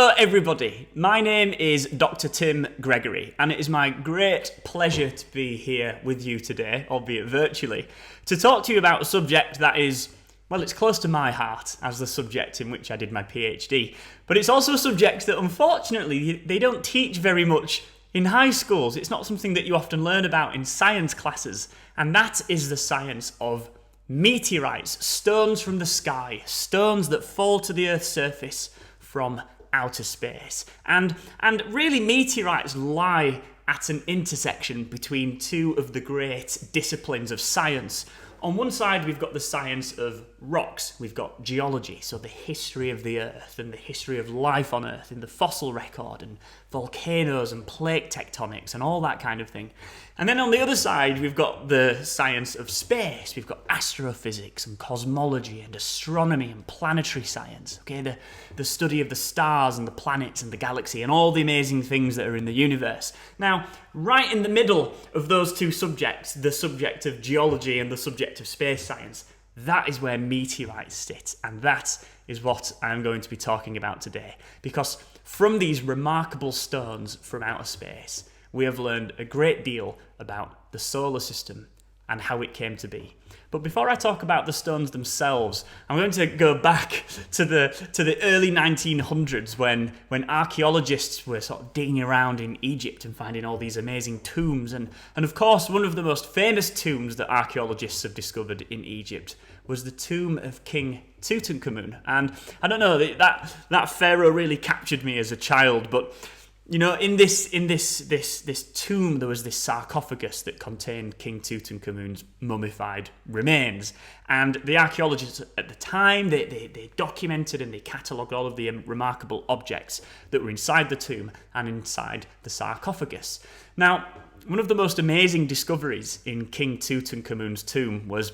Hello everybody, my name is Dr. Tim Gregory and it is my great pleasure to be here with you today, albeit virtually, to talk to you about a subject that is, well, it's close to my heart as the subject in which I did my PhD, but it's also a subject that unfortunately they don't teach very much in high schools. It's not something that you often learn about in science classes, and that is the science of meteorites, stones from the sky, stones that fall to the Earth's surface from outer space. And really meteorites lie at an intersection between two of the great disciplines of science. On one side we've got the science of rocks, we've got geology, so the history of the Earth and the history of life on Earth in the fossil record and volcanoes and plate tectonics and all that kind of thing. And then on the other side we've got the science of space, we've got astrophysics and cosmology and astronomy and planetary science, okay, the study of the stars and the planets and the galaxy and all the amazing things that are in the universe. Now, right in the middle of those two subjects, the subject of geology and the subject of space science, that is where meteorites sit, and that is what I'm going to be talking about today. Because from these remarkable stones from outer space, we have learned a great deal about the solar system and how it came to be. But before I talk about the stones themselves, I'm going to go back to the early 1900s when archaeologists were sort of digging around in Egypt and finding all these amazing tombs. And of course, one of the most famous tombs that archaeologists have discovered in Egypt was the tomb of King Tutankhamun. And I don't know, that pharaoh really captured me as a child, but you know, in this tomb, there was this sarcophagus that contained King Tutankhamun's mummified remains. And the archaeologists at the time, they documented and they catalogued all of the remarkable objects that were inside the tomb and inside the sarcophagus. Now, one of the most amazing discoveries in King Tutankhamun's tomb was,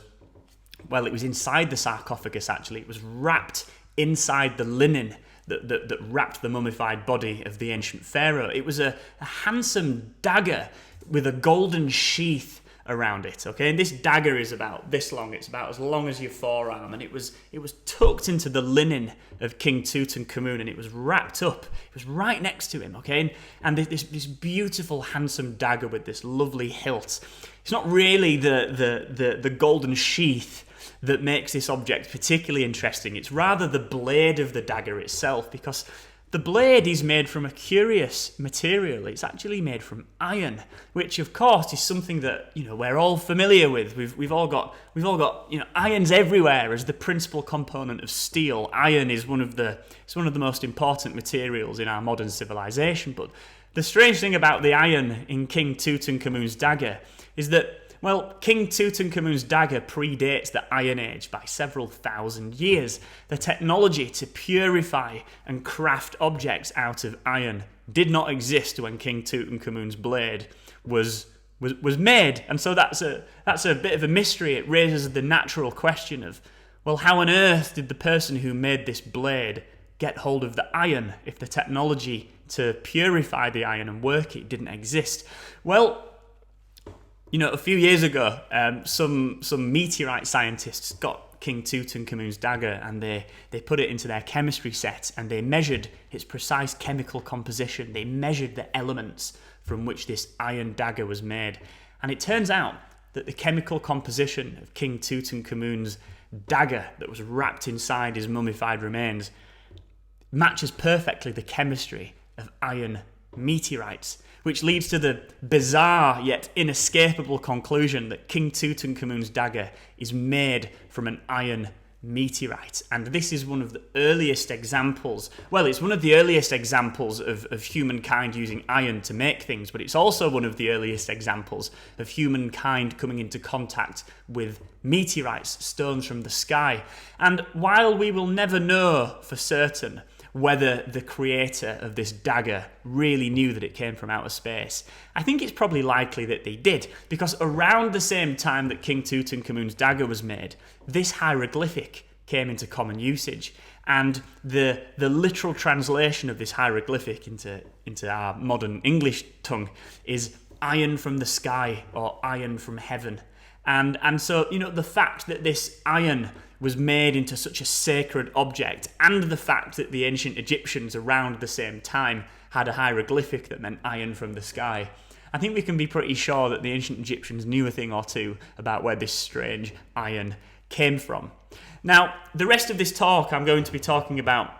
well, it was inside the sarcophagus actually. It was wrapped inside the linen that wrapped the mummified body of the ancient pharaoh. It was a handsome dagger with a golden sheath around it, okay? And this dagger is about this long. It's about as long as your forearm, and it was tucked into the linen of King Tutankhamun, and it was wrapped up. It was right next to him, okay? And this beautiful, handsome dagger with this lovely hilt. It's not really the golden sheath that makes this object particularly interesting. It's rather the blade of the dagger itself, because the blade is made from a curious material. It's actually made from iron, which of course is something that, you know, we're all familiar with. We've all got you know, irons everywhere as the principal component of steel. Iron is one of the most important materials in our modern civilization. But the strange thing about the iron in King Tutankhamun's dagger is that, well, King Tutankhamun's dagger predates the Iron Age by several thousand years. The technology to purify and craft objects out of iron did not exist when King Tutankhamun's blade was made, and so that's a bit of a mystery. It raises the natural question of, well, how on earth did the person who made this blade get hold of the iron if the technology to purify the iron and work it didn't exist? Well, you know, a few years ago, some meteorite scientists got King Tutankhamun's dagger and they put it into their chemistry set and they measured its precise chemical composition. They measured the elements from which this iron dagger was made. And it turns out that the chemical composition of King Tutankhamun's dagger that was wrapped inside his mummified remains matches perfectly the chemistry of iron meteorites, which leads to the bizarre yet inescapable conclusion that King Tutankhamun's dagger is made from an iron meteorite. And this is one of the earliest examples, well, it's one of the earliest examples of humankind using iron to make things, but it's also one of the earliest examples of humankind coming into contact with meteorites, stones from the sky. And while we will never know for certain whether the creator of this dagger really knew that it came from outer space, I think it's probably likely that they did, because around the same time that King Tutankhamun's dagger was made, this hieroglyphic came into common usage, and the literal translation of this hieroglyphic into our modern English tongue is iron from the sky or iron from heaven. And so, the fact that this iron was made into such a sacred object, and the fact that the ancient Egyptians around the same time had a hieroglyphic that meant iron from the sky, I think we can be pretty sure that the ancient Egyptians knew a thing or two about where this strange iron came from. Now, the rest of this talk, I'm going to be talking about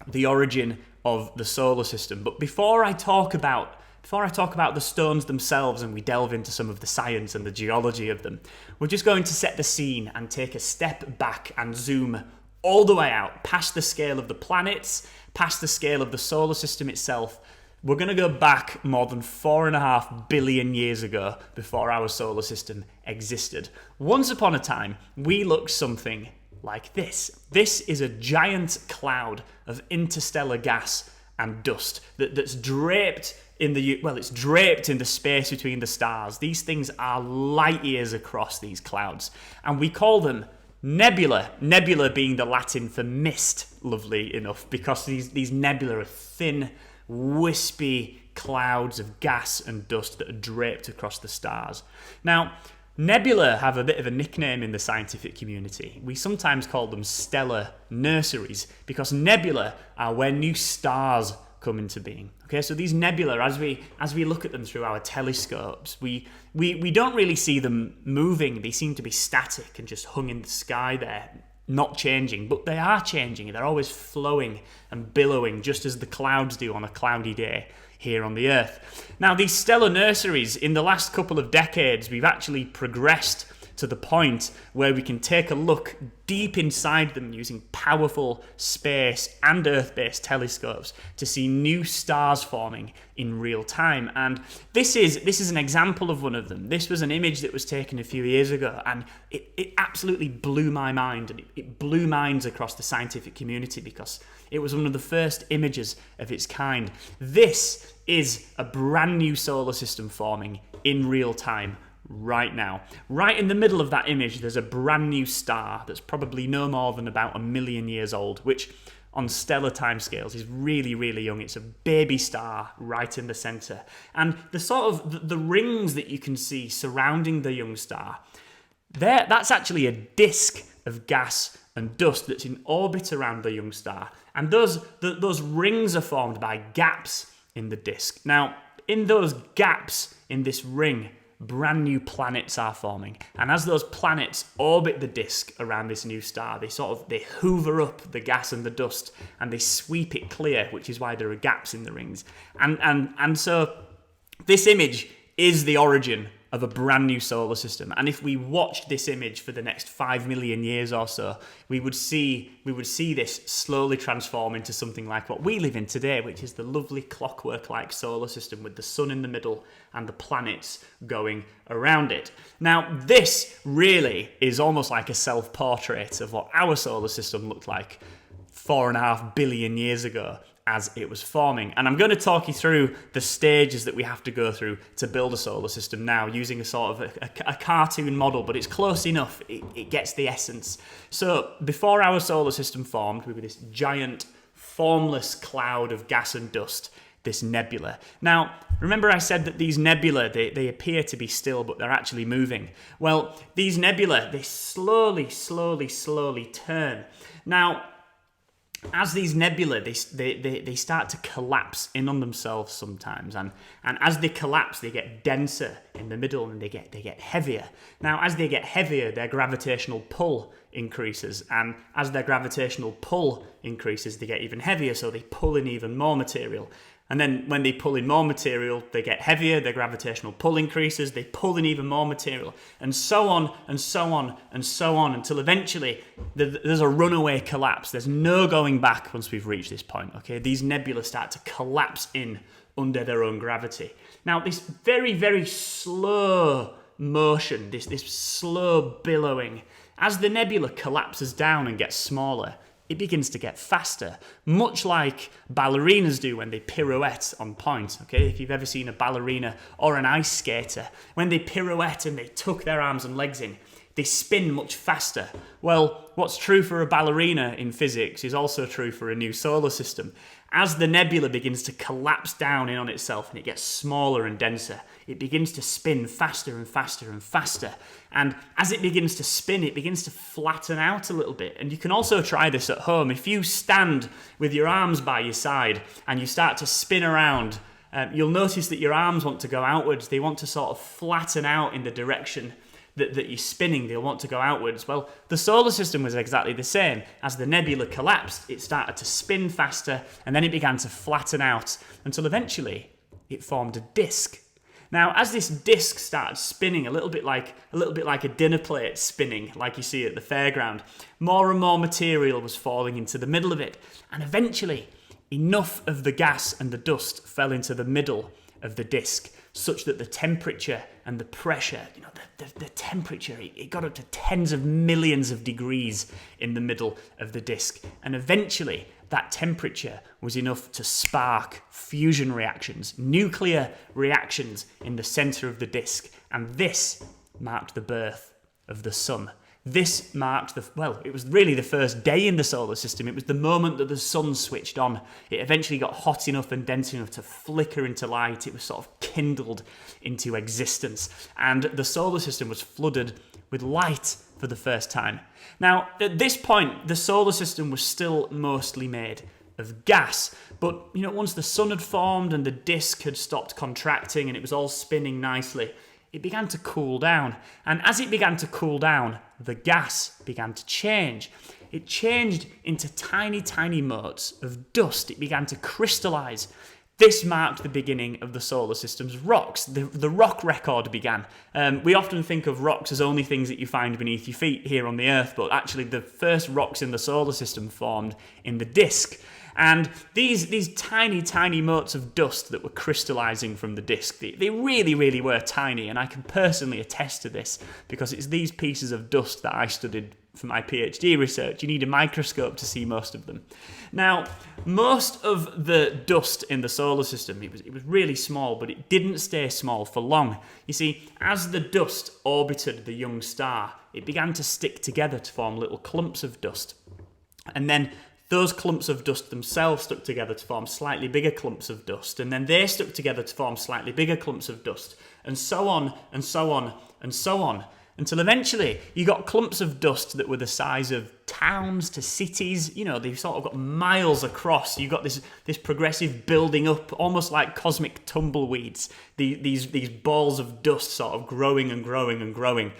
the origin of the solar system. But before I talk about the stones themselves and we delve into some of the science and the geology of them, we're just going to set the scene and take a step back and zoom all the way out, past the scale of the planets, past the scale of the solar system itself. We're going to go back more than 4.5 billion years ago, before our solar system existed. Once upon a time, we looked something like this. This is a giant cloud of interstellar gas and dust that's draped it's draped in the space between the stars. These things are light years across, these clouds, and we call them nebula. Nebula being the Latin for mist, lovely enough, because these nebula are thin, wispy clouds of gas and dust that are draped across the stars. Now, nebula have a bit of a nickname in the scientific community. We sometimes call them stellar nurseries, because nebula are where new stars come into being. Okay, so these nebula, as we look at them through our telescopes, we don't really see them moving. They seem to be static and just hung in the sky there, not changing, but they are changing. They're always flowing and billowing, just as the clouds do on a cloudy day here on the Earth. Now, these stellar nurseries, in the last couple of decades, we've actually progressed to the point where we can take a look deep inside them using powerful space and Earth-based telescopes to see new stars forming in real time. And this is an example of one of them. This was an image that was taken a few years ago, and it absolutely blew my mind, and it blew minds across the scientific community, because it was one of the first images of its kind. This is a brand new solar system forming in real time right now. Right in the middle of that image, there's a brand new star that's probably no more than about 1 million years old, which on stellar timescales is really, really young. It's a baby star right in the center. And the sort of the rings that you can see surrounding the young star, that's actually a disk of gas and dust that's in orbit around the young star. And those rings are formed by gaps in the disk. Now, in those gaps in this ring, brand new planets are forming, and as those planets orbit the disk around this new star, they hoover up the gas and the dust and they sweep it clear, which is why there are gaps in the rings. And so this image is the origin of a brand new solar system. And if we watched this image for the next 5 million years or so, we would see this slowly transform into something like what we live in today, which is the lovely clockwork-like solar system with the sun in the middle and the planets going around it. Now, this really is almost like a self-portrait of what our solar system looked like 4.5 billion years ago as it was forming. And I'm going to talk you through the stages that we have to go through to build a solar system now, using a sort of a cartoon model, but it's close enough. It gets the essence. So before our solar system formed, we were this giant formless cloud of gas and dust, this nebula. Now, remember I said that these nebula, they appear to be still, but they're actually moving. Well, these nebula, they slowly turn. Now, as these nebula, they start to collapse in on themselves sometimes, and as they collapse, they get denser in the middle and they get heavier. Now, as they get heavier, their gravitational pull increases, and as their gravitational pull increases, they get even heavier, so they pull in even more material. And then when they pull in more material, they get heavier, their gravitational pull increases, they pull in even more material, and so on, and so on, and so on, until eventually there's a runaway collapse. There's no going back once we've reached this point, okay? These nebula start to collapse in under their own gravity. Now, this very, very slow motion, this slow billowing, as the nebula collapses down and gets smaller, it begins to get faster, much like ballerinas do when they pirouette on point, okay? If you've ever seen a ballerina or an ice skater, when they pirouette and they tuck their arms and legs in, they spin much faster. Well, what's true for a ballerina in physics is also true for a new solar system. As the nebula begins to collapse down in on itself and it gets smaller and denser, it begins to spin faster and faster and faster. And as it begins to spin, it begins to flatten out a little bit. And you can also try this at home. If you stand with your arms by your side and you start to spin around, you'll notice that your arms want to go outwards. They want to sort of flatten out in the direction that you're spinning. They'll want to go outwards. Well, the solar system was exactly the same. As the nebula collapsed, it started to spin faster, and then it began to flatten out until eventually it formed a disk. Now, as this disk started spinning, a little bit like a dinner plate spinning, like you see at the fairground, more and more material was falling into the middle of it, and eventually enough of the gas and the dust fell into the middle of the disk, such that the temperature and the pressure, the temperature, it got up to tens of millions of degrees in the middle of the disk. And eventually, that temperature was enough to spark fusion reactions, nuclear reactions in the center of the disk. And this marked the birth of the sun. This marked it was really the first day in the solar system. It was the moment that the sun switched on. It eventually got hot enough and dense enough to flicker into light. It was sort of kindled into existence. And the solar system was flooded with light for the first time. Now, at this point, the solar system was still mostly made of gas. But, once the sun had formed and the disk had stopped contracting and it was all spinning nicely, it began to cool down. And as it began to cool down, the gas began to change. It changed into tiny, tiny motes of dust. It began to crystallize. This marked the beginning of the solar system's rocks. The rock record began. We often think of rocks as only things that you find beneath your feet here on the Earth, but actually the first rocks in the solar system formed in the disk. And these tiny, tiny motes of dust that were crystallizing from the disk, they really, really were tiny. And I can personally attest to this because it's these pieces of dust that I studied for my PhD research. You need a microscope to see most of them. Now, most of the dust in the solar system, it was really small, but it didn't stay small for long. You see, as the dust orbited the young star, it began to stick together to form little clumps of dust. And then those clumps of dust themselves stuck together to form slightly bigger clumps of dust, and then they stuck together to form slightly bigger clumps of dust, and so on, and so on, and so on, until eventually you got clumps of dust that were the size of towns to cities. They've sort of got miles across. You've got this progressive building up, almost like cosmic tumbleweeds, these balls of dust sort of growing and growing and growing.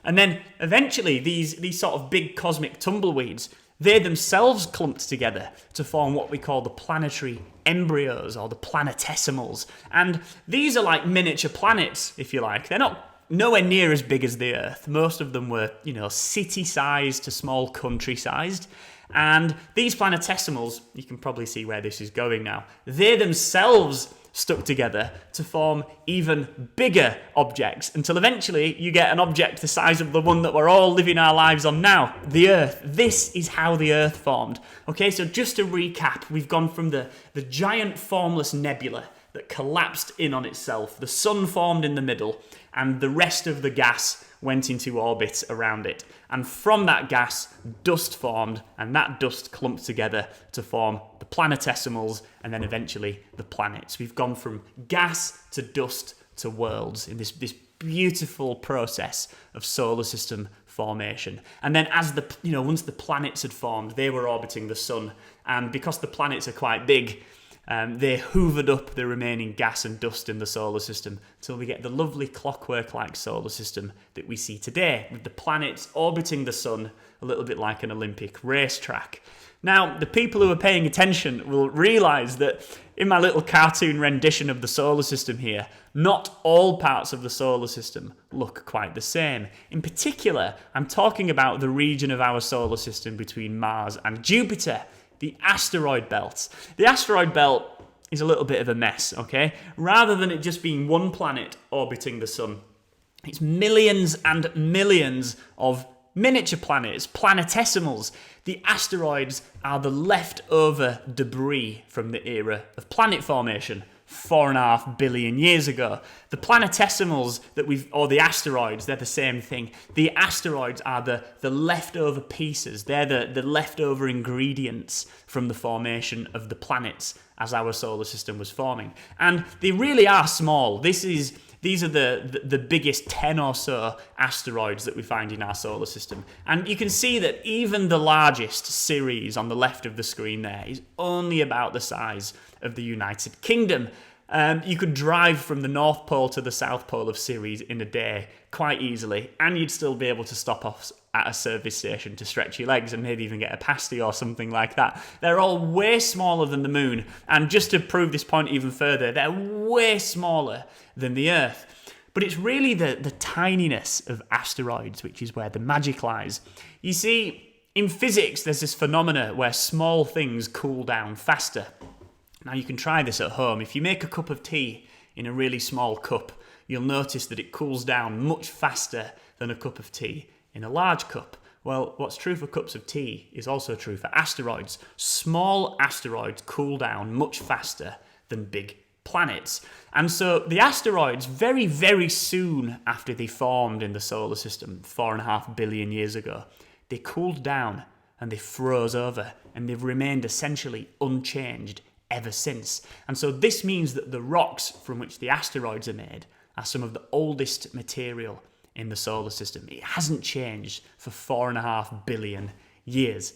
And then eventually these sort of big cosmic tumbleweeds, they themselves clumped together to form what we call the planetary embryos or the planetesimals. And these are like miniature planets, if you like. They're not nowhere near as big as the Earth. Most of them were, city-sized to small country-sized. And these planetesimals, you can probably see where this is going now, they themselves stuck together to form even bigger objects until eventually you get an object the size of the one that we're all living our lives on now, the Earth. This is how the Earth formed. Okay, so just to recap, we've gone from the giant formless nebula that collapsed in on itself, the sun formed in the middle, and the rest of the gas went into orbit around it. And from that gas, dust formed, and that dust clumped together to form the planetesimals, and then eventually the planets. We've gone from gas to dust to worlds in this beautiful process of solar system formation. And then as once the planets had formed, they were orbiting the sun, and because the planets are quite big, they hoovered up the remaining gas and dust in the solar system until we get the lovely clockwork-like solar system that we see today, with the planets orbiting the sun a little bit like an Olympic racetrack. Now, the people who are paying attention will realise that in my little cartoon rendition of the solar system here, not all parts of the solar system look quite the same. In particular, I'm talking about the region of our solar system between Mars and Jupiter, the asteroid belt. The asteroid belt is a little bit of a mess, okay? Rather than it just being one planet orbiting the sun, it's millions and millions of miniature planets, planetesimals. The asteroids are the leftover debris from the era of planet formation. 4.5 billion years ago. The planetesimals or the asteroids, they're the same thing. The asteroids are the leftover pieces. They're the leftover ingredients from the formation of the planets as our solar system was forming. And they really are small. These are the biggest 10 or so asteroids that we find in our solar system. And you can see that even the largest, Ceres, on the left of the screen there, is only about the size of the United Kingdom. You could drive from the North Pole to the South Pole of Ceres in a day quite easily, and you'd still be able to stop off at a service station to stretch your legs and maybe even get a pasty or something like that. They're all way smaller than the moon, and just to prove this point even further, they're way smaller than the Earth. But it's really the tininess of asteroids which is where the magic lies. You see, in physics, there's this phenomena where small things cool down faster. Now, you can try this at home. If you make a cup of tea in a really small cup, you'll notice that it cools down much faster than a cup of tea in a large cup. Well, what's true for cups of tea is also true for asteroids. Small asteroids cool down much faster than big planets. And so the asteroids, very, very soon after they formed in the solar system, 4.5 billion years ago, they cooled down and they froze over, and they've remained essentially unchanged ever since. And so this means that the rocks from which the asteroids are made are some of the oldest material in the solar system. It hasn't changed for 4.5 billion years.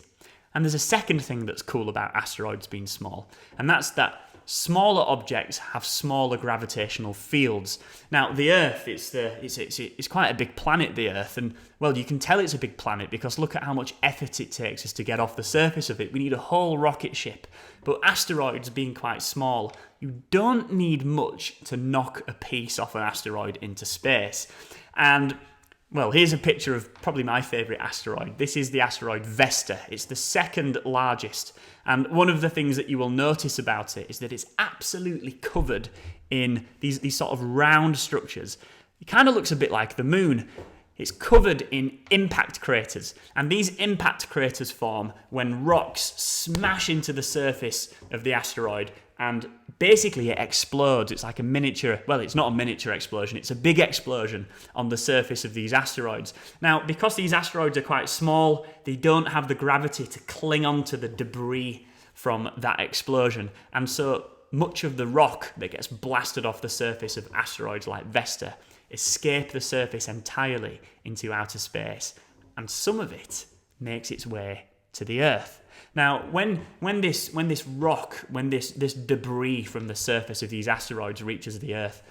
And there's a second thing that's cool about asteroids being small, and that's that smaller objects have smaller gravitational fields. Now, the Earth, it's quite a big planet, the Earth, and, well, you can tell it's a big planet because look at how much effort it takes us to get off the surface of it. We need a whole rocket ship. But asteroids being quite small, you don't need much to knock a piece off an asteroid into space. And, well, here's a picture of probably my favourite asteroid. This is the asteroid Vesta. It's the second largest. And one of the things that you will notice about it is that it's absolutely covered in these sort of round structures. It kind of looks a bit like the moon. It's covered in impact craters. And these impact craters form when rocks smash into the surface of the asteroid, and basically it explodes. It's like a miniature, well, it's not a miniature explosion, it's a big explosion on the surface of these asteroids. Now, because these asteroids are quite small, they don't have the gravity to cling on to the debris from that explosion. And so much of the rock that gets blasted off the surface of asteroids like Vesta escape the surface entirely into outer space, and some of it makes its way to the Earth. Now, when this debris from the surface of these asteroids reaches the Earth,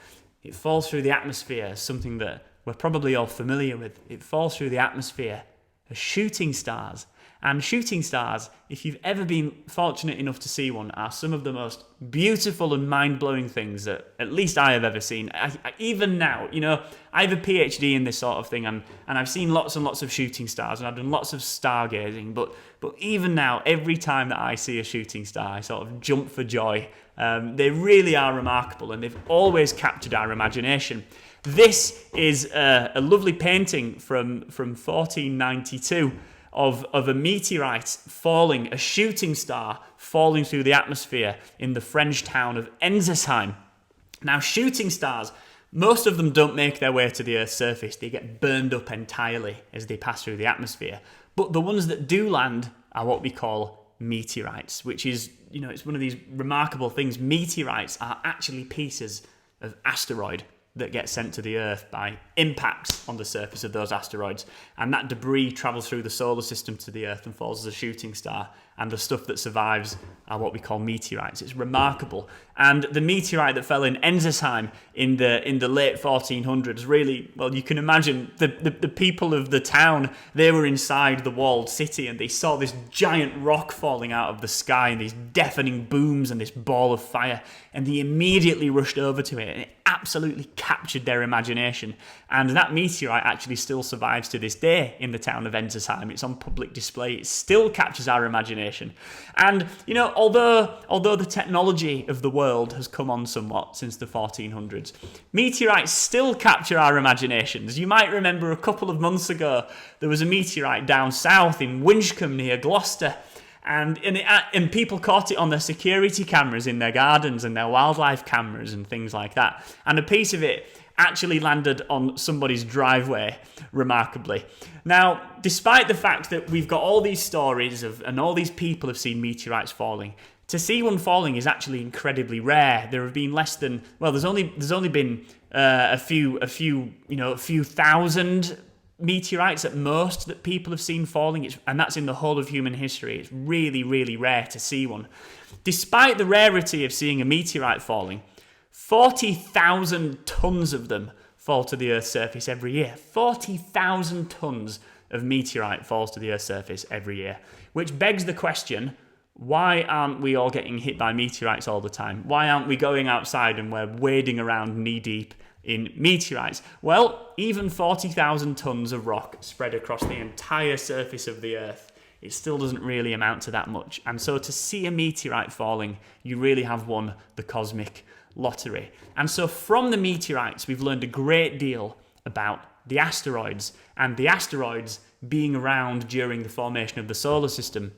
it falls through the atmosphere as something that we're probably all familiar with. It falls through the atmosphere as shooting stars. And shooting stars, if you've ever been fortunate enough to see one, are some of the most beautiful and mind-blowing things that at least I have ever seen. Even now, I have a PhD in this sort of thing, and I've seen lots and lots of shooting stars, and I've done lots of stargazing, but even now, every time that I see a shooting star, I sort of jump for joy. They really are remarkable, and they've always captured our imagination. This is a lovely painting from 1492, of a meteorite falling, a shooting star falling through the atmosphere in the French town of Enzesheim. Now, shooting stars, most of them don't make their way to the Earth's surface. They get burned up entirely as they pass through the atmosphere. But the ones that do land are what we call meteorites, which is, it's one of these remarkable things. Meteorites are actually pieces of asteroid that get sent to the Earth by impacts on the surface of those asteroids. And that debris travels through the solar system to the Earth and falls as a shooting star. And the stuff that survives are what we call meteorites. It's remarkable. And the meteorite that fell in Enzesheim in the late 1400s, really, well, you can imagine the people of the town, they were inside the walled city and they saw this giant rock falling out of the sky and these deafening booms and this ball of fire. And they immediately rushed over to it, and it absolutely captured their imagination. And that meteorite actually still survives to this day in the town of Enzesheim. It's on public display. It still captures our imagination. And, although the technology of the world has come on somewhat since the 1400s, meteorites still capture our imaginations. You might remember a couple of months ago, there was a meteorite down south in Winchcombe near Gloucester. And people caught it on their security cameras in their gardens and their wildlife cameras and things like that. And a piece of it actually landed on somebody's driveway, remarkably. Now, despite the fact that we've got all these stories and all these people have seen meteorites falling, to see one falling is actually incredibly rare. There have been less than, well, there's only been a few thousand meteorites at most that people have seen falling, and that's in the whole of human history. It's really, really rare to see one. Despite the rarity of seeing a meteorite falling, 40,000 tons of them fall to the Earth's surface every year. 40,000 tons of meteorite falls to the Earth's surface every year, which begs the question, why aren't we all getting hit by meteorites all the time? Why aren't we going outside and we're wading around knee-deep in meteorites? Well, even 40,000 tons of rock spread across the entire surface of the Earth, it still doesn't really amount to that much. And so to see a meteorite falling, you really have won the cosmic lottery. And so from the meteorites, we've learned a great deal about the asteroids, and the asteroids being around during the formation of the solar system.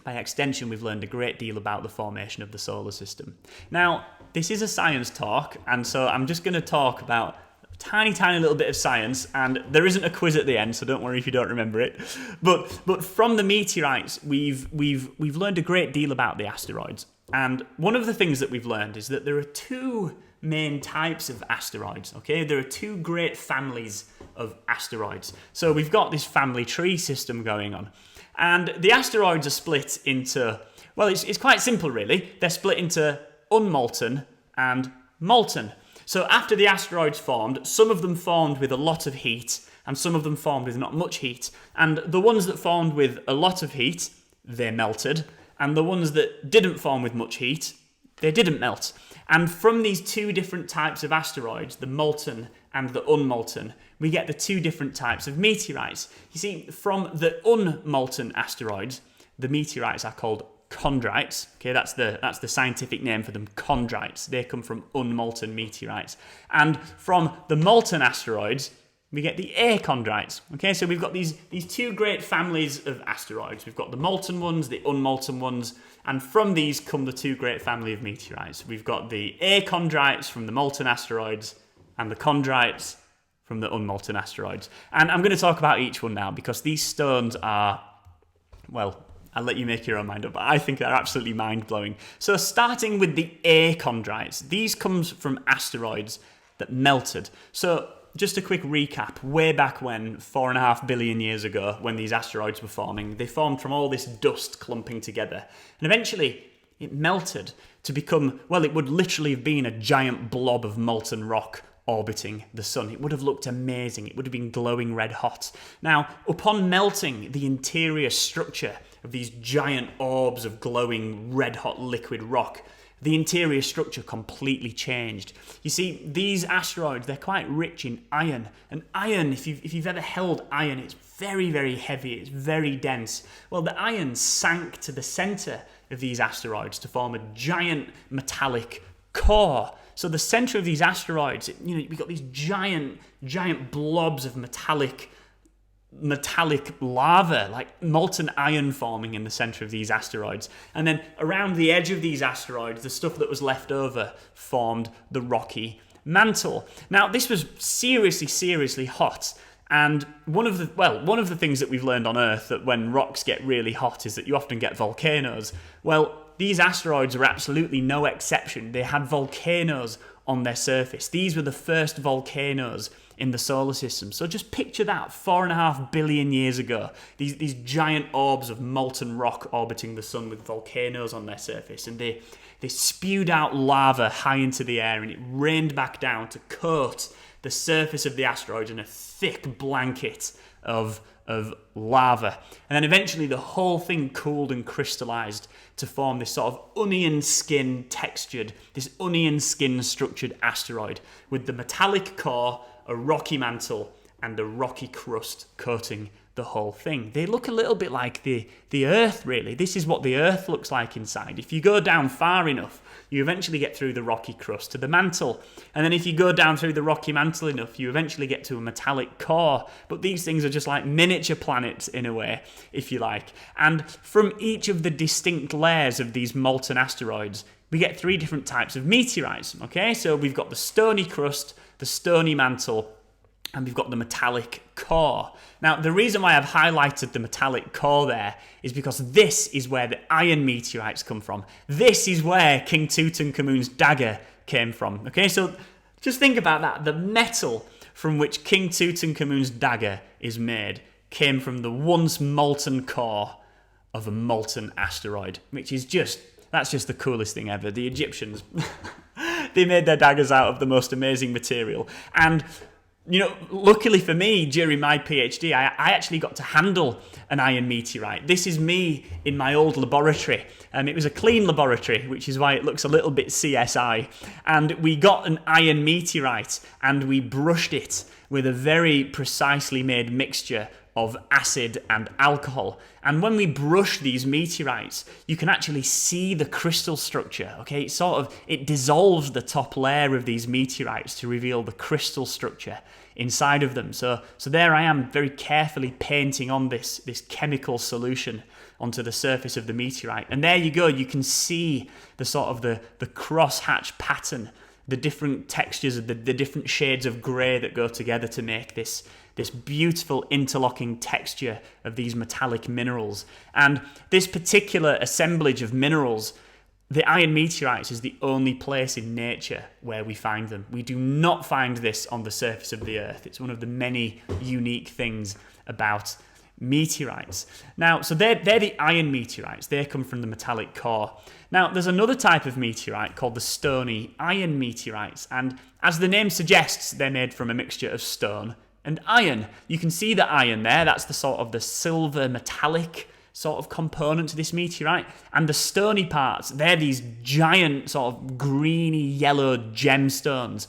By extension, we've learned a great deal about the formation of the solar system. Now, this is a science talk, and so I'm just going to talk about a tiny little bit of science, and there isn't a quiz at the end, so don't worry if you don't remember it. But from the meteorites, we've learned a great deal about the asteroids. And one of the things that we've learned is that there are two main types of asteroids, okay? There are two great families of asteroids. So we've got this family tree system going on. And the asteroids are split into, well, it's quite simple really. They're split into unmolten and molten. So after the asteroids formed, some of them formed with a lot of heat and some of them formed with not much heat. And the ones that formed with a lot of heat, they melted. And the ones that didn't form with much heat, they didn't melt. And from these two different types of asteroids, the molten and the unmolten, we get the two different types of meteorites. You see, from the unmolten asteroids, the meteorites are called chondrites. Okay, that's the scientific name for them, chondrites. They come from unmolten meteorites. And from the molten asteroids, we get the achondrites. Okay, so we've got these two great families of asteroids. We've got the molten ones, the unmolten ones, and from these come the two great family of meteorites. We've got the achondrites from the molten asteroids and the chondrites from the unmolten asteroids. And I'm going to talk about each one now because these stones are, well, I'll let you make your own mind up, but I think they're absolutely mind-blowing. So starting with the achondrites, these comes from asteroids that melted. So just a quick recap, way back when, 4.5 billion years ago, when these asteroids were forming, they formed from all this dust clumping together. And eventually, it melted to become, well, it would literally have been a giant blob of molten rock orbiting the sun. It would have looked amazing. It would have been glowing red hot. Now, upon melting, the interior structure of these giant orbs of glowing red hot liquid rock, the interior structure completely changed. You see, these asteroids, they're quite rich in iron. And iron, if you've ever held iron, it's very, very heavy, it's very dense. Well, the iron sank to the center of these asteroids to form a giant metallic core. So the center of these asteroids, we've got these giant blobs of metallic lava, like molten iron forming in the center of these asteroids. And then around the edge of these asteroids, the stuff that was left over formed the rocky mantle. Now, this was seriously hot. And one of the things that we've learned on Earth, that when rocks get really hot, is that you often get volcanoes. Well, these asteroids are absolutely no exception. They had volcanoes on their surface. These were the first volcanoes in the solar system. So just picture that, 4.5 billion years ago. These giant orbs of molten rock orbiting the sun with volcanoes on their surface. And they spewed out lava high into the air, and it rained back down to coat the surface of the asteroid in a thick blanket of lava. And then eventually the whole thing cooled and crystallized to form this sort of onion skin structured asteroid with the metallic core, a rocky mantle, and a rocky crust coating the whole thing. They look a little bit like the Earth, really. This is what the Earth looks like inside. If you go down far enough, you eventually get through the rocky crust to the mantle. And then if you go down through the rocky mantle enough, you eventually get to a metallic core. But these things are just like miniature planets in a way, if you like. And from each of the distinct layers of these molten asteroids, we get 3 different types of meteorites. Okay, so we've got the stony crust, the stony mantle, and we've got the metallic core. Now, the reason why I've highlighted the metallic core there is because this is where the iron meteorites come from. This is where King Tutankhamun's dagger came from. Okay, so just think about that. The metal from which King Tutankhamun's dagger is made came from the once molten core of a molten asteroid, which is that's just the coolest thing ever. The Egyptians, they made their daggers out of the most amazing material. And luckily for me, during my PhD, I actually got to handle an iron meteorite. This is me in my old laboratory. It was a clean laboratory, which is why it looks a little bit CSI. And we got an iron meteorite and we brushed it with a very precisely made mixture of acid and alcohol. And when we brush these meteorites, you can actually see the crystal structure. Okay, it dissolves the top layer of these meteorites to reveal the crystal structure inside of them. So there I am, very carefully painting on this chemical solution onto the surface of the meteorite. And there you go, you can see the cross-hatch pattern, the different textures, the different shades of grey that go together to make this beautiful interlocking texture of these metallic minerals. And this particular assemblage of minerals, the iron meteorites, is the only place in nature where we find them. We do not find this on the surface of the Earth. It's one of the many unique things about meteorites. Now, so they're the iron meteorites. They come from the metallic core. Now, there's another type of meteorite called the stony iron meteorites. And as the name suggests, they're made from a mixture of stone and iron. You can see the iron there. That's the silver metallic sort of component to this meteorite. And the stony parts, they're these giant sort of greeny yellow gemstones.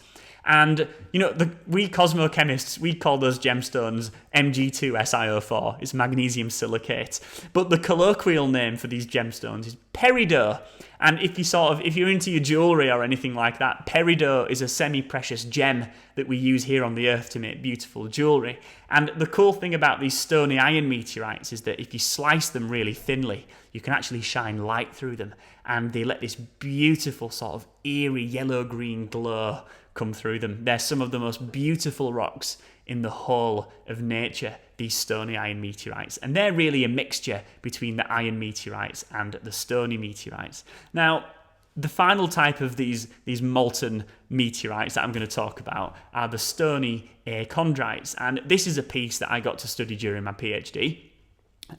And, we cosmochemists, we call those gemstones Mg2SiO4. It's magnesium silicate. But the colloquial name for these gemstones is peridot. And if you're into your jewellery or anything like that, peridot is a semi-precious gem that we use here on the Earth to make beautiful jewellery. And the cool thing about these stony iron meteorites is that if you slice them really thinly, you can actually shine light through them. And they let this beautiful sort of eerie yellow-green glow come through them. They're some of the most beautiful rocks in the whole of nature, these stony iron meteorites. And they're really a mixture between the iron meteorites and the stony meteorites. Now, the final type of these molten meteorites that I'm going to talk about are the stony chondrites. And this is a piece that I got to study during my PhD.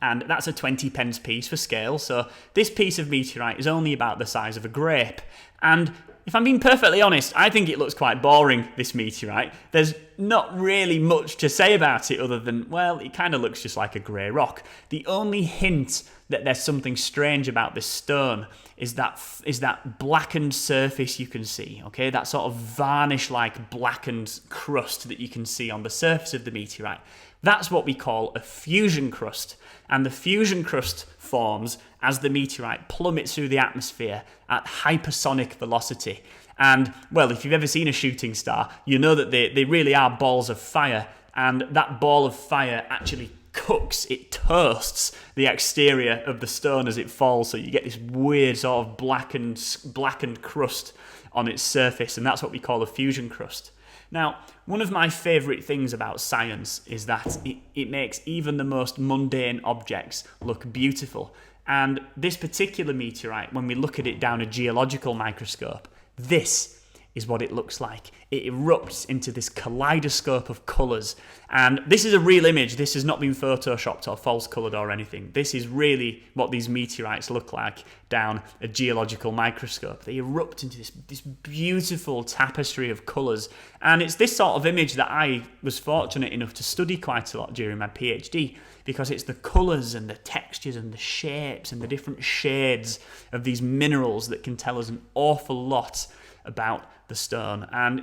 And that's a 20 pence piece for scale. So this piece of meteorite is only about the size of a grape. And if I'm being perfectly honest, I think it looks quite boring, this meteorite. There's not really much to say about it other than, well, it kind of looks just like a grey rock. The only hint that there's something strange about this stone is that blackened surface you can see, okay? That sort of varnish-like blackened crust that you can see on the surface of the meteorite. That's what we call a fusion crust. And the fusion crust forms as the meteorite plummets through the atmosphere at hypersonic velocity. And, well, if you've ever seen a shooting star, you know that they really are balls of fire. And that ball of fire actually cooks, it toasts the exterior of the stone as it falls. So you get this weird sort of blackened crust on its surface. And that's what we call a fusion crust. Now, one of my favourite things about science is that it makes even the most mundane objects look beautiful. And this particular meteorite, when we look at it down a geological microscope, this is what it looks like. It erupts into this kaleidoscope of colours. And this is a real image. This has not been photoshopped or false coloured or anything. This is really what these meteorites look like down a geological microscope. They erupt into this beautiful tapestry of colours. And it's this sort of image that I was fortunate enough to study quite a lot during my PhD, because it's the colours and the textures and the shapes and the different shades of these minerals that can tell us an awful lot about the stone. And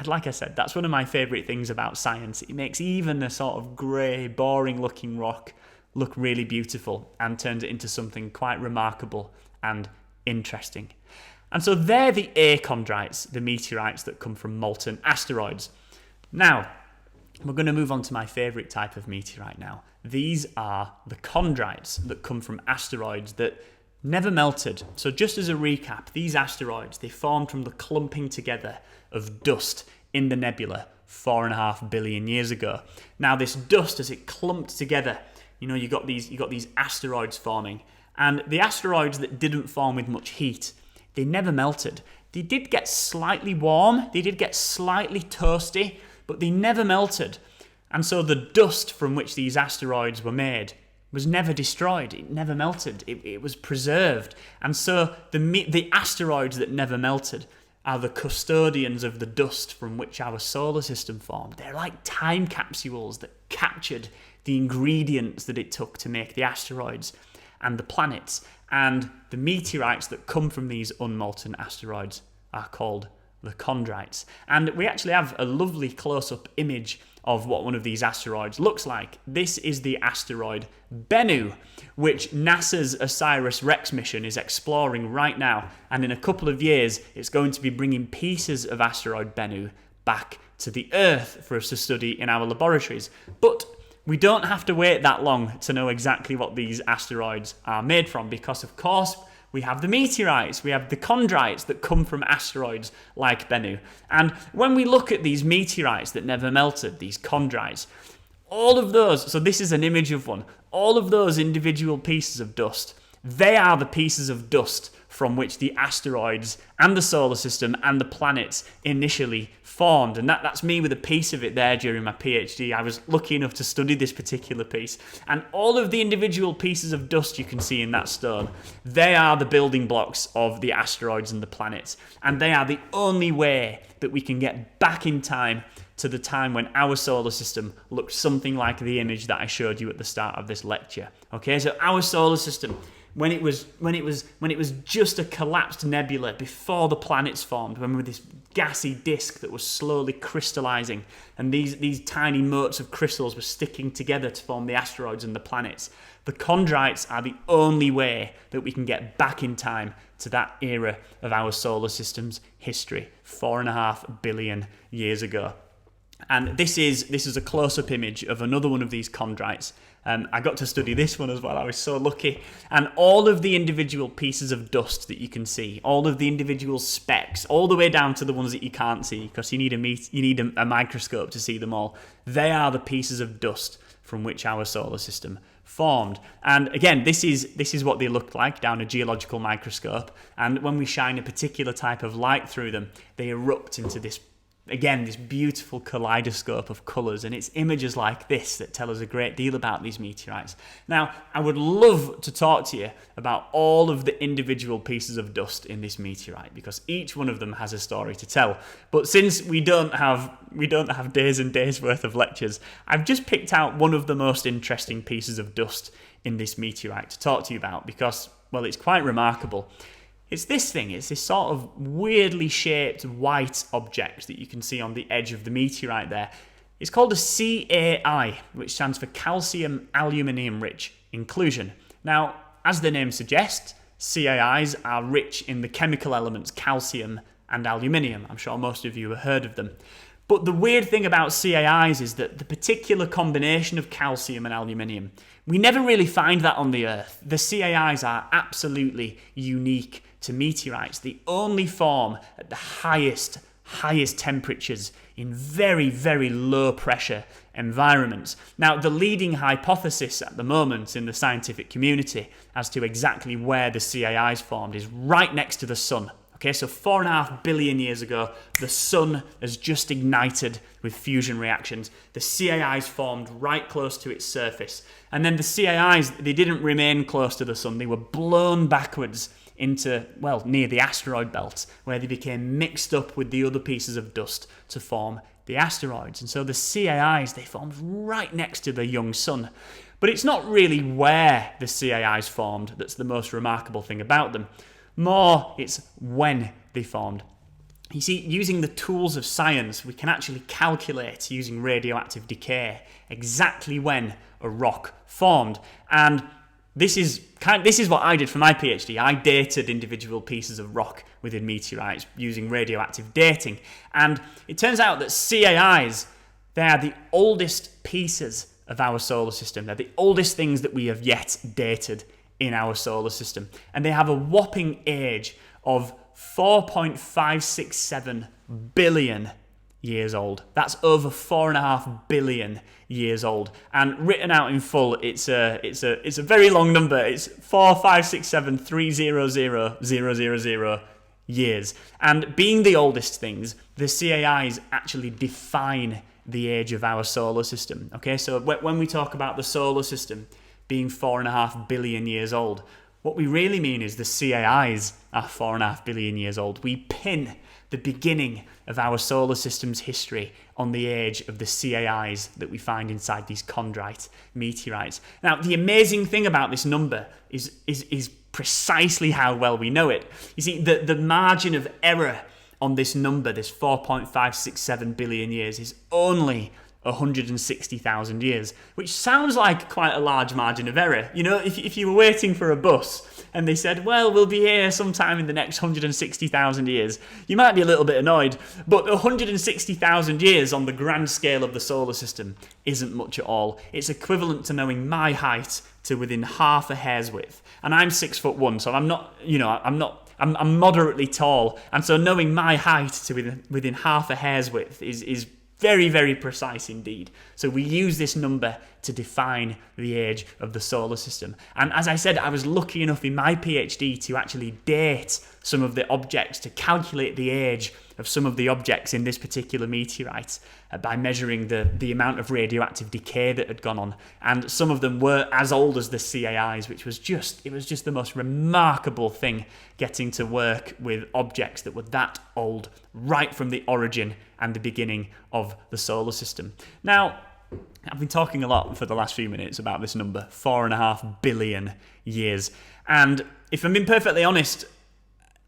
like I said, that's one of my favourite things about science. It makes even a sort of grey, boring looking rock look really beautiful and turns it into something quite remarkable and interesting. And so they're the achondrites, the meteorites that come from molten asteroids. Now, we're going to move on to my favourite type of meteorite now. These are the chondrites that come from asteroids that never melted. So just as a recap, these asteroids, they formed from the clumping together of dust in the nebula 4.5 billion years ago. Now this dust, as it clumped together, you got these asteroids forming. And the asteroids that didn't form with much heat, they never melted. They did get slightly warm, they did get slightly toasty, but they never melted. And so the dust from which these asteroids were made was never destroyed. It never melted. It was preserved. And so the asteroids that never melted are the custodians of the dust from which our solar system formed. They're like time capsules that captured the ingredients that it took to make the asteroids and the planets. And the meteorites that come from these unmolten asteroids are called the chondrites. And we actually have a lovely close-up image of what one of these asteroids looks like. This is the asteroid Bennu, which NASA's OSIRIS-REx mission is exploring right now. And in a couple of years, it's going to be bringing pieces of asteroid Bennu back to the Earth for us to study in our laboratories. But we don't have to wait that long to know exactly what these asteroids are made from, because of course we have the meteorites, we have the chondrites that come from asteroids like Bennu. And when we look at these meteorites that never melted, these chondrites, all of those, so this is an image of one, all of those individual pieces of dust, they are the pieces of dust from which the asteroids and the solar system and the planets initially formed. And that's me with a piece of it there during my PhD. I was lucky enough to study this particular piece. And all of the individual pieces of dust you can see in that stone, they are the building blocks of the asteroids and the planets. And they are the only way that we can get back in time to the time when our solar system looked something like the image that I showed you at the start of this lecture. Okay, so our solar system, when it was just a collapsed nebula before the planets formed, when we were this gassy disk that was slowly crystallizing, and these tiny motes of crystals were sticking together to form the asteroids and the planets. The chondrites are the only way that we can get back in time to that era of our solar system's history, 4.5 billion years ago. And this is a close-up image of another one of these chondrites. I got to study this one as well. I was so lucky. And all of the individual pieces of dust that you can see, all of the individual specks, all the way down to the ones that you can't see, because you need a microscope to see them all. They are the pieces of dust from which our solar system formed. And again, this is what they look like down a geological microscope. And when we shine a particular type of light through them, they erupt into this beautiful kaleidoscope of colours, and it's images like this that tell us a great deal about these meteorites. Now, I would love to talk to you about all of the individual pieces of dust in this meteorite, because each one of them has a story to tell. But since we don't have days and days worth of lectures, I've just picked out one of the most interesting pieces of dust in this meteorite to talk to you about, because, well, it's quite remarkable. It's this thing, it's this sort of weirdly shaped white object that you can see on the edge of the meteorite there. It's called a CAI, which stands for calcium aluminium rich inclusion. Now, as the name suggests, CAIs are rich in the chemical elements calcium and aluminium. I'm sure most of you have heard of them. But the weird thing about CAIs is that the particular combination of calcium and aluminium, we never really find that on the Earth. The CAIs are absolutely unique to meteorites. They only form at the highest temperatures in very, very low pressure environments. Now, the leading hypothesis at the moment in the scientific community as to exactly where the CAIs formed is right next to the sun. Okay, so 4.5 billion years ago, the sun has just ignited with fusion reactions. The CAIs formed right close to its surface. And then the CAIs, they didn't remain close to the sun. They were blown backwards into, well, near the asteroid belt, where they became mixed up with the other pieces of dust to form the asteroids. And so the CAIs, they formed right next to the young sun. But it's not really where the CAIs formed that's the most remarkable thing about them. more it's when they formed. You see, using the tools of science, we can actually calculate, using radioactive decay, exactly when a rock formed. And this is what I did for my PhD. I dated individual pieces of rock within meteorites using radioactive dating. And it turns out that CAIs, they are the oldest pieces of our solar system. They're the oldest things that we have yet dated in our solar system. And they have a whopping age of 4.567 billion years old. That's over 4.5 billion years old. And written out in full, it's a very long number. It's 4,567,300,000 years. And being the oldest things, the CAIs actually define the age of our solar system. Okay, so when we talk about the solar system being 4.5 billion years old, what we really mean is the CAIs are 4.5 billion years old. We pin the beginning of our solar system's history on the age of the CAIs that we find inside these chondrite meteorites. Now, the amazing thing about this number is precisely how well we know it. You see, the margin of error on this number, this 4.567 billion years, is only 160,000 years, which sounds like quite a large margin of error. You know, if you were waiting for a bus and they said, well, we'll be here sometime in the next 160,000 years, you might be a little bit annoyed, but 160,000 years on the grand scale of the solar system isn't much at all. It's equivalent to knowing my height to within half a hair's width. And I'm 6'1", so I'm moderately tall, and so knowing my height to within half a hair's width is very, very precise indeed. So we use this number to define the age of the solar system. And as I said, I was lucky enough in my PhD to actually date some of the objects, to calculate the age of some of the objects in this particular meteorite by measuring the amount of radioactive decay that had gone on. And some of them were as old as the CAIs, which was just the most remarkable thing, getting to work with objects that were that old right from the origin and the beginning of the solar system. Now, I've been talking a lot for the last few minutes about this number, 4.5 billion years. And if I'm being perfectly honest,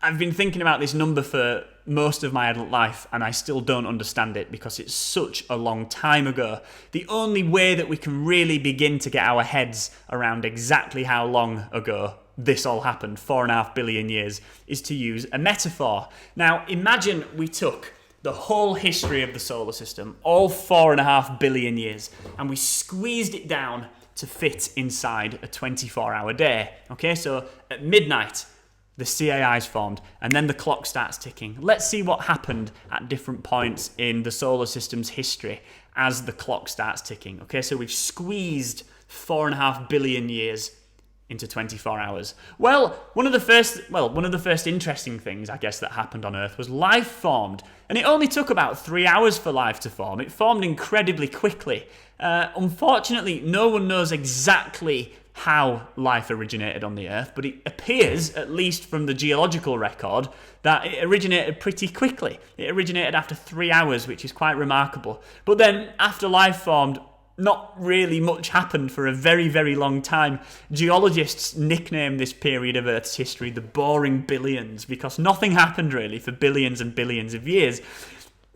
I've been thinking about this number for most of my adult life, and I still don't understand it because it's such a long time ago. The only way that we can really begin to get our heads around exactly how long ago this all happened, 4.5 billion years, is to use a metaphor. Now, imagine we took the whole history of the solar system, all 4.5 billion years, and we squeezed it down to fit inside a 24-hour day. Okay, so at midnight, the CAIs formed, and then the clock starts ticking. Let's see what happened at different points in the solar system's history as the clock starts ticking. Okay, so we've squeezed 4.5 billion years into 24 hours. Well, one of the first interesting things, I guess, that happened on Earth was life formed. And it only took about 3 hours for life to form. It formed incredibly quickly. Unfortunately, no one knows exactly how life originated on the Earth, but it appears, at least from the geological record, that it originated pretty quickly. It originated after 3 hours, which is quite remarkable. But then, after life formed, not really much happened for a very, very long time. Geologists nickname this period of Earth's history the boring billions, because nothing happened really for billions and billions of years.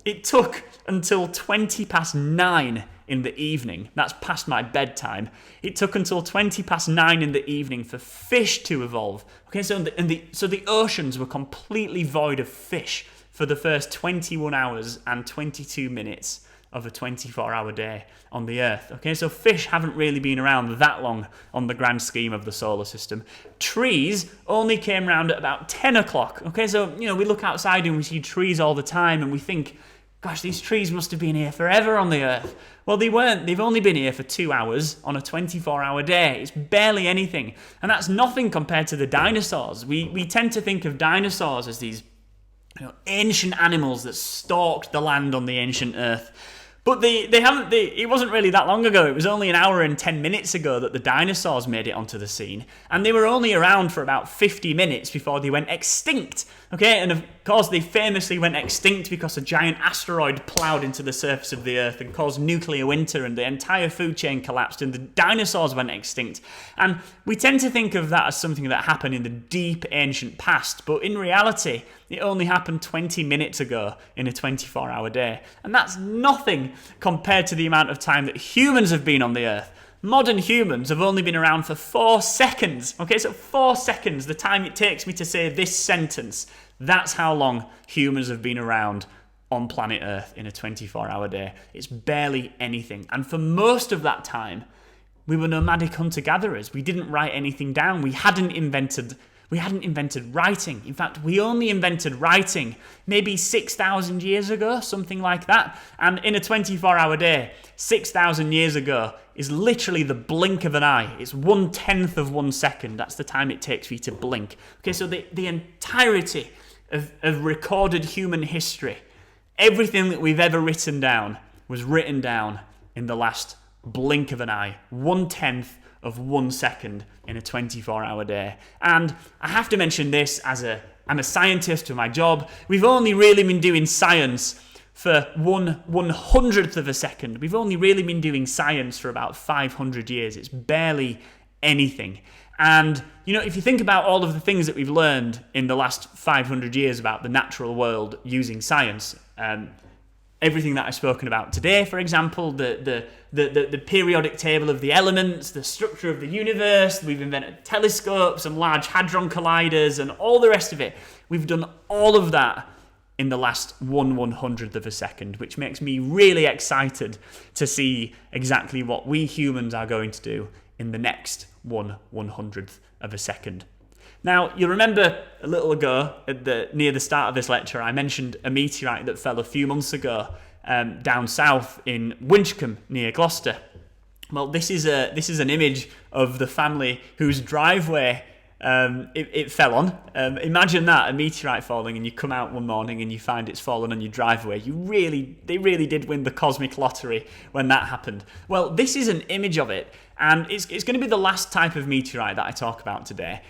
It took until 20 past 9 in the evening, that's past my bedtime, it took until 20 past 9 in the evening for fish to evolve. Okay, so the oceans were completely void of fish for the first 21 hours and 22 minutes of a 24-hour day on the Earth. Okay, so fish haven't really been around that long on the grand scheme of the solar system. Trees only came around at about 10 o'clock. Okay, so, we look outside and we see trees all the time and we think, gosh, these trees must have been here forever on the Earth. Well, they weren't. They've only been here for 2 hours on a 24-hour day. It's barely anything. And that's nothing compared to the dinosaurs. We tend to think of dinosaurs as these ancient animals that stalked the land on the ancient Earth. But it wasn't really that long ago. It was only an hour and 10 minutes ago that the dinosaurs made it onto the scene. And they were only around for about 50 minutes before they went extinct. Okay, and of course they famously went extinct because a giant asteroid ploughed into the surface of the Earth and caused nuclear winter, and the entire food chain collapsed and the dinosaurs went extinct. And we tend to think of that as something that happened in the deep ancient past, but in reality, it only happened 20 minutes ago in a 24-hour day. And that's nothing compared to the amount of time that humans have been on the Earth. Modern humans have only been around for 4 seconds. Okay, so 4 seconds, the time it takes me to say this sentence. That's how long humans have been around on planet Earth in a 24-hour day. It's barely anything. And for most of that time, we were nomadic hunter-gatherers. We didn't write anything down. We hadn't invented writing. In fact, we only invented writing maybe 6,000 years ago, something like that. And in a 24-hour day, 6,000 years ago is literally the blink of an eye. It's 1/10 of 1 second. That's the time it takes for you to blink. Okay, so the entirety of recorded human history, everything that we've ever written down was written down in the last blink of an eye. 1/10 of 1 second in a 24-hour day. And I have to mention this I'm a scientist for my job. We've only really been doing science for 1/100th of a second. We've only really been doing science for about 500 years. It's barely anything. And, if you think about all of the things that we've learned in the last 500 years about the natural world using science, everything that I've spoken about today, for example, the periodic table of the elements, the structure of the universe, we've invented telescopes and large hadron colliders and all the rest of it. We've done all of that in the last 1/100th of a second, which makes me really excited to see exactly what we humans are going to do in the next 1/100th of a second. Now, you'll remember a little ago, near the start of this lecture, I mentioned a meteorite that fell a few months ago down south in Winchcombe, near Gloucester. Well, this is an image of the family whose driveway it fell on. Imagine that, a meteorite falling, and you come out one morning and you find it's fallen on your driveway. They really did win the cosmic lottery when that happened. Well, this is an image of it, and it's going to be the last type of meteorite that I talk about today.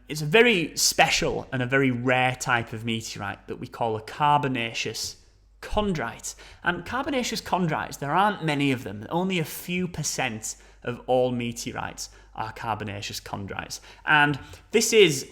It's a very special and a very rare type of meteorite that we call a carbonaceous chondrite. And carbonaceous chondrites, there aren't many of them. Only a few % of all meteorites are carbonaceous chondrites. And this is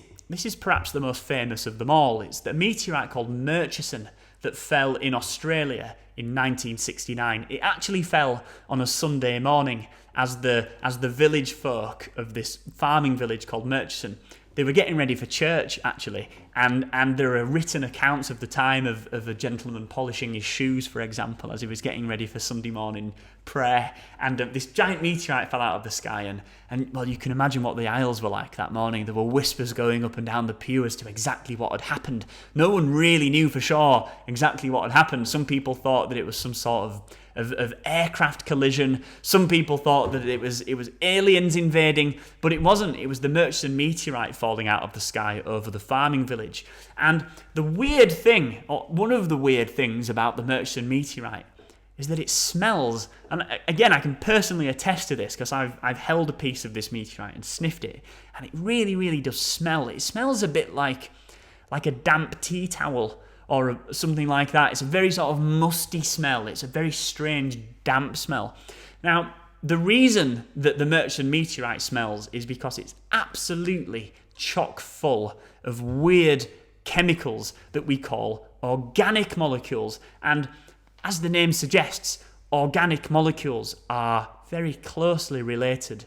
perhaps the most famous of them all. It's the meteorite called Murchison that fell in Australia in 1969. It actually fell on a Sunday morning as the village folk of this farming village called Murchison, they were getting ready for church, actually, and there are written accounts of the time of a gentleman polishing his shoes, for example, as he was getting ready for Sunday morning prayer, and this giant meteorite fell out of the sky, and well, you can imagine what the aisles were like that morning. There were whispers going up and down the pew as to exactly what had happened. No one really knew for sure exactly what had happened. Some people thought that it was some sort of aircraft collision. Some people thought that it was aliens invading, but it wasn't. It was the Murchison meteorite falling out of the sky over the farming village. And the weird thing, or one of the weird things about the Murchison meteorite, is that it smells. And again, I can personally attest to this because I've held a piece of this meteorite and sniffed it, and it really, really does smell. It smells a bit like a damp tea towel, or something like that. It's a very sort of musty smell. It's a very strange, damp smell. Now, the reason that the Murchison meteorite smells is because it's absolutely chock full of weird chemicals that we call organic molecules. And as the name suggests, organic molecules are very closely related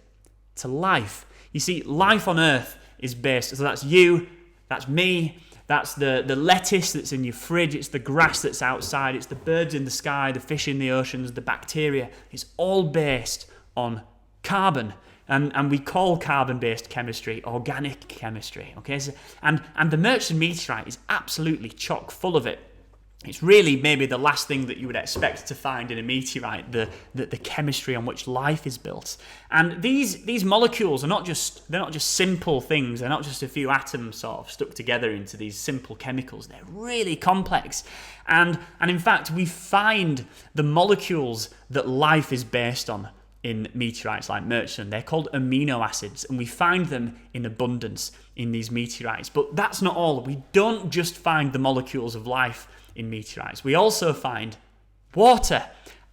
to life. You see, life on Earth is based, so that's you, that's me, that's the lettuce that's in your fridge, it's the grass that's outside, it's the birds in the sky, the fish in the oceans, the bacteria. It's all based on carbon. And we call carbon-based chemistry organic chemistry. Okay, so, and the Murchison meteorite is absolutely chock full of it. It's really maybe the last thing that you would expect to find in a meteorite, the chemistry on which life is built. And these molecules are not just simple things. They're not just a few atoms sort of stuck together into these simple chemicals. They're really complex. And in fact, we find the molecules that life is based on in meteorites like Murchison. They're called amino acids, and we find them in abundance in these meteorites. But that's not all. We don't just find the molecules of life in meteorites. We also find water,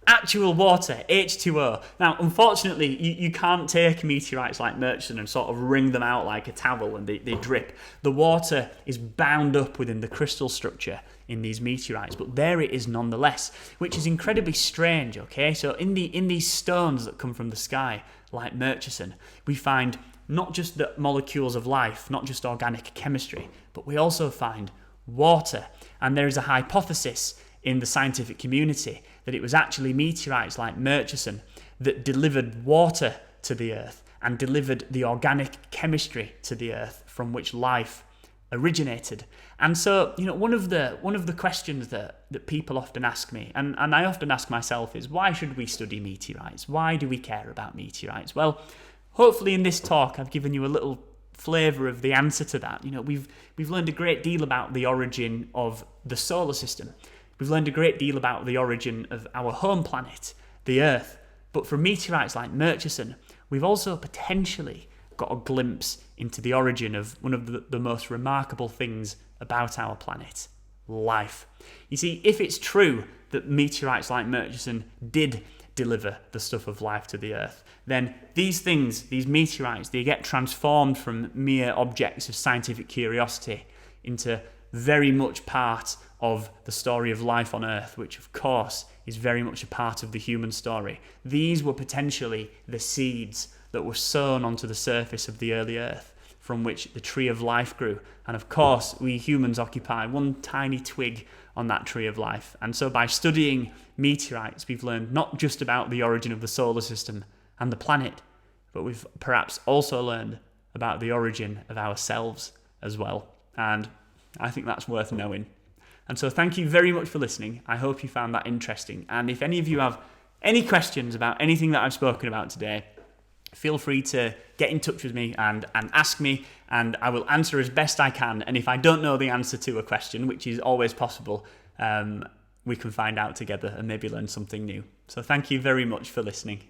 actual water, H2O. Now, unfortunately, you can't take meteorites like Murchison and sort of wring them out like a towel and they drip. The water is bound up within the crystal structure in these meteorites, but there it is nonetheless, which is incredibly strange, okay? So in these stones that come from the sky, like Murchison, we find not just the molecules of life, not just organic chemistry, but we also find water. And there is a hypothesis in the scientific community that it was actually meteorites like Murchison that delivered water to the Earth and delivered the organic chemistry to the Earth from which life originated. And so, one of the questions that people often ask me, and I often ask myself, is why should we study meteorites? Why do we care about meteorites? Well, hopefully in this talk I've given you a little flavour of the answer to that. We've learned a great deal about the origin of the solar system. We've learned a great deal about the origin of our home planet, the Earth. But from meteorites like Murchison, we've also potentially got a glimpse into the origin of one of the most remarkable things about our planet, life. You see, if it's true that meteorites like Murchison did deliver the stuff of life to the Earth, then these things, these meteorites, they get transformed from mere objects of scientific curiosity into very much part of the story of life on Earth, which of course is very much a part of the human story. These were potentially the seeds that were sown onto the surface of the early Earth, from which the tree of life grew. And of course, we humans occupy one tiny twig on that tree of life. And so by studying meteorites, we've learned not just about the origin of the solar system and the planet, but we've perhaps also learned about the origin of ourselves as well. And I think that's worth knowing. And so thank you very much for listening. I hope you found that interesting. And if any of you have any questions about anything that I've spoken about today, feel free to get in touch with me and ask me, and I will answer as best I can. And if I don't know the answer to a question, which is always possible, we can find out together and maybe learn something new. So thank you very much for listening.